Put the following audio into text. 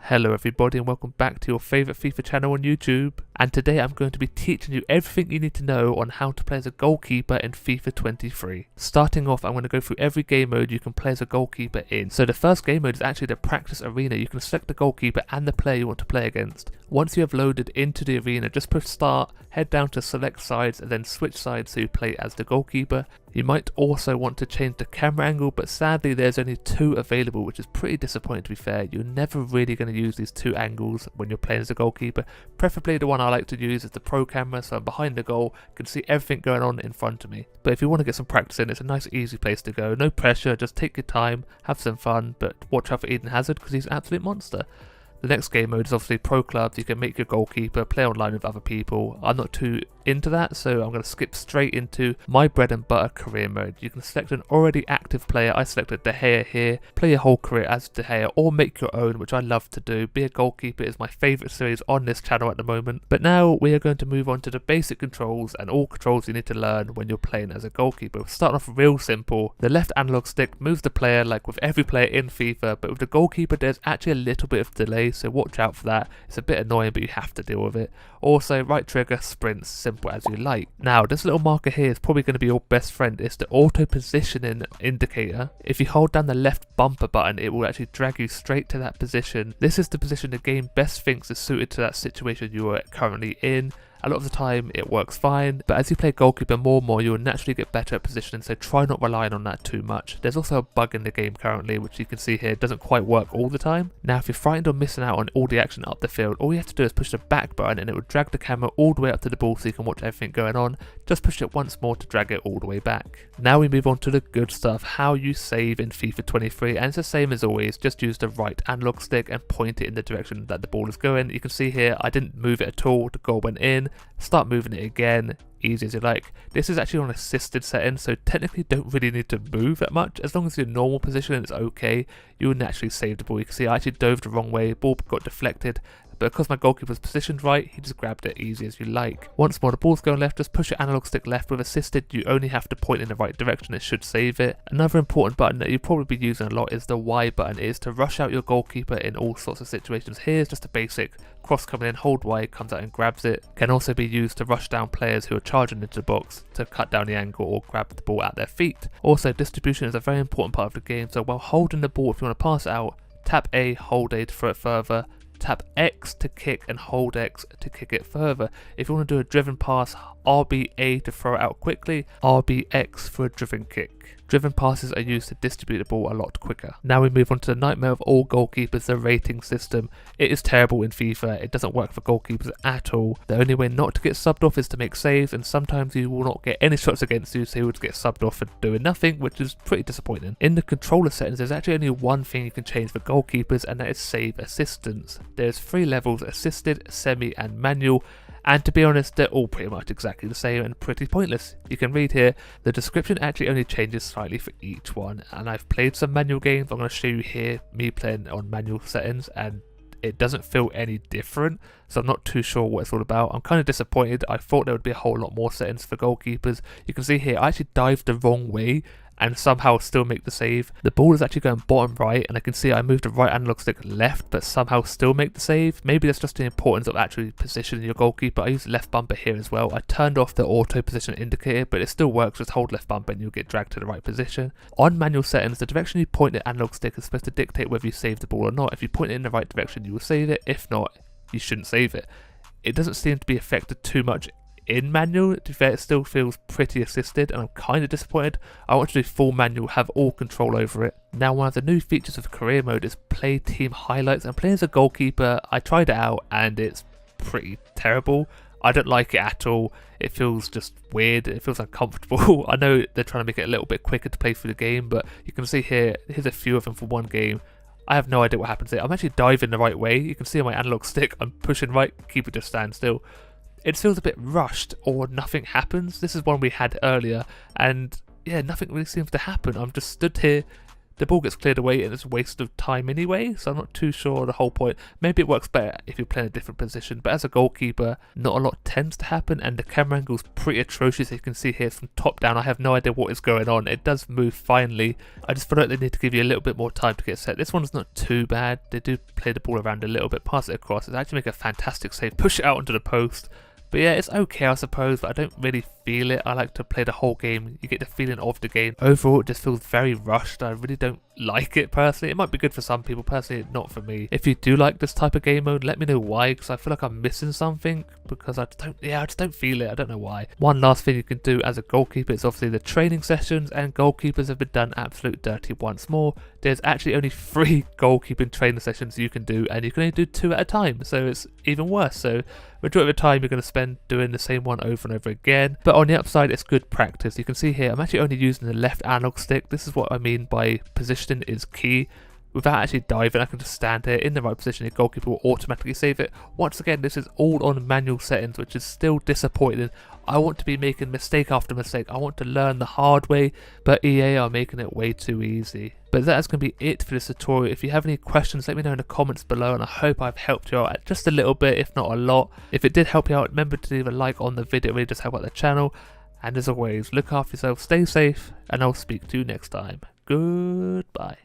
Hello everybody and welcome back to your favourite FIFA channel on YouTube, and today I'm going to be teaching you everything you need to know on how to play as a goalkeeper in FIFA 23. Starting off, I'm going to go through every game mode you can play as a goalkeeper in. So the first game mode is actually the practice arena. You can select the goalkeeper and the player you want to play against. Once you have loaded into the arena, just push start, head down to select sides and then switch sides so you play as the goalkeeper. You might also want to change the camera angle, but sadly there's only two available, which is pretty disappointing to be fair. You're never really going to use these two angles when you're playing as a goalkeeper. Preferably the one I like to use is the pro camera, so I'm behind the goal, can see everything going on in front of me. But if you want to get some practice in, it's a nice easy place to go. No pressure, just take your time, have some fun, but watch out for Eden Hazard because he's an absolute monster. The next game mode is obviously Pro Clubs. You can make your goalkeeper, play online with other people. I'm not too into that, so I'm going to skip straight into my bread and butter career mode. You can select an already active player. I selected De Gea here. Play your whole career as De Gea or make your own, which I love to do. Be a goalkeeper is my favourite series on this channel at the moment. But now we are going to move on to the basic controls and all controls you need to learn when you're playing as a goalkeeper. We'll start off real simple. The left analog stick moves the player like with every player in FIFA, but with the goalkeeper there's actually a little bit of delay, so watch out for that. It's a bit annoying, but you have to deal with it. Also, right trigger sprints, simple as you like. Now, this little marker here is probably going to be your best friend. It's the auto positioning indicator. If you hold down the left bumper button, it will actually drag you straight to that position. This is the position the game best thinks is suited to that situation you are currently in. A lot of the time it works fine, but as you play goalkeeper more and more, you will naturally get better at positioning, so try not relying on that too much. There's also a bug in the game currently, which you can see here doesn't quite work all the time. Now, if you're frightened of missing out on all the action up the field, all you have to do is push the back button and it will drag the camera all the way up to the ball so you can watch everything going on. Just push it once more to drag it all the way back. Now we move on to the good stuff, how you save in FIFA 23, and it's the same as always. Just use the right analog stick and point it in the direction that the ball is going. You can see here I didn't move it at all, the goal went in. Start moving it again, easy as you like. This is actually on assisted setting, so technically don't really need to move that much. As long as your normal position is okay, you will naturally save the ball. You can see I actually dove the wrong way, ball got deflected, but because my goalkeeper was positioned right, he just grabbed it easy as you like. Once more, the ball's going left, just push your analog stick left. With assisted, you only have to point in the right direction, it should save it. Another important button that you'll probably be using a lot is the Y button. It is to rush out your goalkeeper in all sorts of situations. Here's just a basic cross coming in, hold Y, comes out and grabs it. Can also be used to rush down players who are charging into the box to cut down the angle or grab the ball at their feet. Also, distribution is a very important part of the game, so while holding the ball, if you want to pass it out, tap A, hold A to throw it further, tap X to kick and hold X to kick it further. If you want to do a driven pass, RB-A to throw it out quickly, RB-X for a driven kick. Driven passes are used to distribute the ball a lot quicker. Now we move on to the nightmare of all goalkeepers, the rating system. It is terrible in FIFA, it doesn't work for goalkeepers at all. The only way not to get subbed off is to make saves, and sometimes you will not get any shots against you, so you would get subbed off for doing nothing, which is pretty disappointing. In the controller settings, there's actually only one thing you can change for goalkeepers, and that is save assistance. There's 3 levels: assisted, semi and manual. And to be honest, they're all pretty much exactly the same and pretty pointless. You can read here, the description actually only changes slightly for each one. And I've played some manual games. I'm going to show you here me playing on manual settings, and it doesn't feel any different. So I'm not too sure what it's all about. I'm kind of disappointed. I thought there would be a whole lot more settings for goalkeepers. You can see here, I actually dived the wrong way and somehow still make the save. The ball is actually going bottom right, and I can see I moved the right analog stick left, but somehow still make the save. Maybe that's just the importance of actually positioning your goalkeeper. I use left bumper here as well. I turned off the auto position indicator, but it still works. Just hold left bumper and you'll get dragged to the right position. On manual settings, the direction you point the analog stick is supposed to dictate whether you save the ball or not. If you point it in the right direction, you will save it. If not, you shouldn't save it. It doesn't seem to be affected too much in manual. To be fair, it still feels pretty assisted, and I'm kind of disappointed. I want to do full manual, have all control over it. Now, one of the new features of career mode is play team highlights, and playing as a goalkeeper, I tried it out and it's pretty terrible. I don't like it at all. It feels just weird, it feels uncomfortable. I know they're trying to make it a little bit quicker to play through the game, but you can see here, here's a few of them for one game. I have no idea what happens here. I'm actually diving the right way. You can see on my analog stick, I'm pushing right, keep it just stand still. It feels a bit rushed, or nothing happens. This is one we had earlier, and yeah, nothing really seems to happen. I'm just stood here, the ball gets cleared away and it's a waste of time anyway, so I'm not too sure the whole point. Maybe it works better if you're playing a different position, but as a goalkeeper, not a lot tends to happen, and the camera angle's pretty atrocious. You can see here from top down, I have no idea what is going on. It does move finely. I just feel like they need to give you a little bit more time to get set. This one's not too bad. They do play the ball around a little bit, pass it across. It's actually make a fantastic save, push it out onto the post. But yeah, it's okay I suppose, but I don't really feel it. I like to play the whole game. You get the feeling of the game. Overall, it just feels very rushed. I really don't like it personally. It might be good for some people, personally not for me. If you do like this type of game mode, let me know why, because I feel like I'm missing something, because I just don't feel it. I don't know why. One last thing you can do as a goalkeeper is obviously the training sessions, and goalkeepers have been done absolute dirty once more. There's actually only 3 goalkeeping training sessions you can do, and you can only do 2 at a time, so it's even worse. So majority of the time you're going to spend doing the same one over and over again. But on the upside, it's good practice. You can see here I'm actually only using the left analog stick. This is what I mean by positioning is key. Without actually diving, I can just stand here in the right position. Your goalkeeper will automatically save it. Once again, this is all on manual settings, which is still disappointing. I want to be making mistake after mistake. I want to learn the hard way, but EA are making it way too easy. But that is going to be it for this tutorial. If you have any questions, let me know in the comments below, and I hope I've helped you out just a little bit, if not a lot. If it did help you out, remember to leave a like on the video. It really does help out the channel. And as always, look after yourself, stay safe, and I'll speak to you next time. Goodbye.